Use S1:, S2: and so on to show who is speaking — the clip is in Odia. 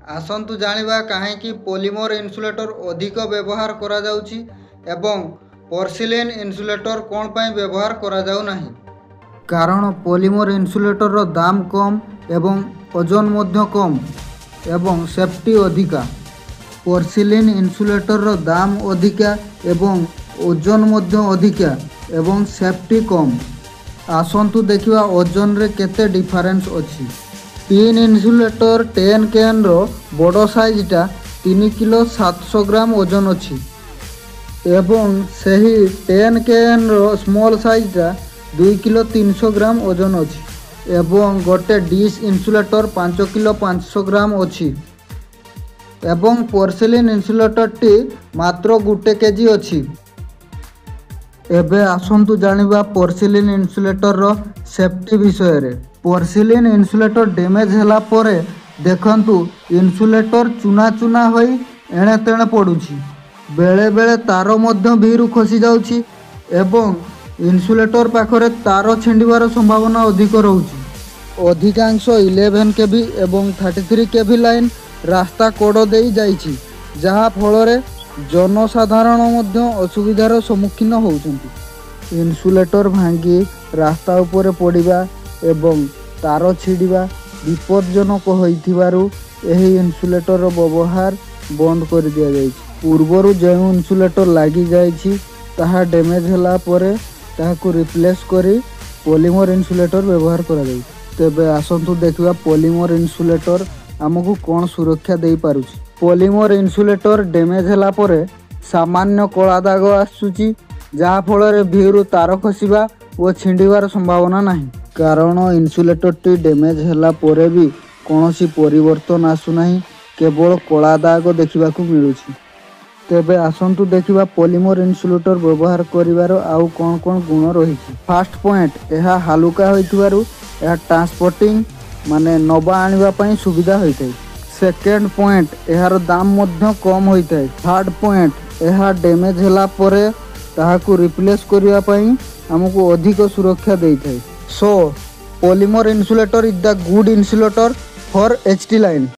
S1: ଆସନ୍ତୁ ଜାଣିବା କାହିଁକି ପଲିମର ଇନ୍ସୁଲେଟର ଅଧିକ ବ୍ୟବହାର କରାଯାଉଛି ଏବଂ ପର୍ସିଲିନ୍ ଇନ୍ସୁଲେଟର କ'ଣ ପାଇଁ ବ୍ୟବହାର କରାଯାଉ ନାହିଁ। କାରଣ ପଲିମର ଇନ୍ସୁଲେଟରର ଦାମ କମ୍ ଏବଂ ଓଜନ ମଧ୍ୟ କମ୍ ଏବଂ ସେଫ୍ଟି ଅଧିକା। ପର୍ସିଲିନ୍ ଇନ୍ସୁଲେଟରର ଦାମ ଅଧିକା ଏବଂ ଓଜନ ମଧ୍ୟ ଅଧିକା ଏବଂ ସେଫ୍ଟି କମ୍। ଆସନ୍ତୁ ଦେଖିବା ଓଜନରେ କେତେ ଡିଫରେନ୍ସ ଅଛି। ଟିନ୍ ଇନ୍ସୁଲେଟର 10 କେନ୍ର ବଡ଼ ସାଇଜ୍ଟା 3 କିଲୋ 700 ଗ୍ରାମ ଓଜନ ଅଛି ଏବଂ ସେହି 10 କେନ୍ର ସ୍ମଲ୍ ସାଇଜ୍ଟା 2 କିଲୋ 300 ଗ୍ରାମ ଓଜନ ଅଛି ଏବଂ ଗୋଟେ ଡିସ୍ ଇନ୍ସୁଲେଟର 5 କିଲୋ 500 ଗ୍ରାମ ଅଛି ଏବଂ ପର୍ସିଲିନ୍ ଇନ୍ସୁଲେଟରଟି ମାତ୍ର 1 କେଜି ଅଛି। ଏବେ ଆସନ୍ତୁ ଜାଣିବା ପର୍ସିଲିନ୍ ଇନ୍ସୁଲେଟରର ସେଫ୍ଟି ବିଷୟରେ। ପର୍ସିଲିନ୍ ଇନ୍ସୁଲେଟର ଡ୍ୟାମେଜ୍ ହେଲା ପରେ ଦେଖନ୍ତୁ ଇନ୍ସୁଲେଟର ଚୁନା ଚୁନା ହୋଇ ଏଣେ ତେଣେ ପଡ଼ୁଛି। ବେଳେବେଳେ ତାର ମଧ୍ୟ ଭିରୁ ଖସି ଯାଉଛି ଏବଂ ଇନ୍ସୁଲେଟର ପାଖରେ ତାର ଛିଣ୍ଡିବାର ସମ୍ଭାବନା ଅଧିକ ରହୁଛି। ଅଧିକାଂଶ 11 କେଭି ଏବଂ 33 କେଭି ଲାଇନ୍ ରାସ୍ତା କଡ଼ ଦେଇ ଯାଇଛି, ଯାହା ଫଳରେ ଜନସାଧାରଣ ମଧ୍ୟ ଅସୁବିଧାର ସମ୍ମୁଖୀନ ହେଉଛନ୍ତି। ଇନ୍ସୁଲେଟର ଭାଙ୍ଗି ରାସ୍ତା ଉପରେ ପଡ଼ିବା ଏବଂ ତାର ଛିଡ଼ିବା ବିପଦଜନକ ହୋଇଥିବାରୁ ଏହି ଇନ୍ସୁଲେଟରର ବ୍ୟବହାର ବନ୍ଦ କରିଦିଆଯାଇଛି। ପୂର୍ବରୁ ଯେଉଁ ଇନ୍ସୁଲେଟର ଲାଗିଯାଇଛି ତାହା ଡ୍ୟାମେଜ୍ ହେଲା ପରେ ତାହାକୁ ରିପ୍ଲେସ୍ କରି ପଲିମର ଇନ୍ସୁଲେଟର ବ୍ୟବହାର କରାଯାଉଛି। ତେବେ ଆସନ୍ତୁ ଦେଖିବା ପଲିମର ଇନ୍ସୁଲେଟର ଆମକୁ କ'ଣ ସୁରକ୍ଷା ଦେଇପାରୁଛି। ପଲିମର ଇନ୍ସୁଲେଟର ଡ୍ୟାମେଜ୍ ହେଲା ପରେ ସାମାନ୍ୟ କଳା ଦାଗ ଆସୁଛି, ଯାହାଫଳରେ ଭିରୁ ତାର ଖସିବା ଓ ଛିଣ୍ଡିବାର ସମ୍ଭାବନା ନାହିଁ। କାରଣ ଇନ୍ସୁଲେଟରଟି ଡ୍ୟାମେଜ୍ ହେଲା ପରେ ବି କୌଣସି ପରିବର୍ତ୍ତନ ଆସୁନାହିଁ, କେବଳ କଳା ଦାଗ ଦେଖିବାକୁ ମିଳୁଛି। ତେବେ ଆସନ୍ତୁ ଦେଖିବା ପଲିମର ଇନ୍ସୁଲେଟର ବ୍ୟବହାର କରିବାର ଆଉ କ'ଣ କ'ଣ ଗୁଣ ରହିଛି। ଫାର୍ଷ୍ଟ ପଏଣ୍ଟ, ଏହା ହାଲୁକା ହୋଇଥିବାରୁ ଏହା ଟ୍ରାନ୍ସପୋର୍ଟିଂ ମାନେ ନେବା ଆଣିବା ପାଇଁ ସୁବିଧା ହୋଇଥାଏ। ସେକେଣ୍ଡ ପଏଣ୍ଟ, ଏହାର ଦାମ ମଧ୍ୟ କମ୍ ହୋଇଥାଏ। ଥାର୍ଡ଼ ପଏଣ୍ଟ, ଏହା ଡ୍ୟାମେଜ୍ ହେଲା ପରେ ତାହାକୁ ରିପ୍ଲେସ୍ କରିବା ପାଇଁ ଆମକୁ ଅଧିକ ସୁରକ୍ଷା ଦେଇଥାଏ। So polymer insulator is the good insulator for HT line.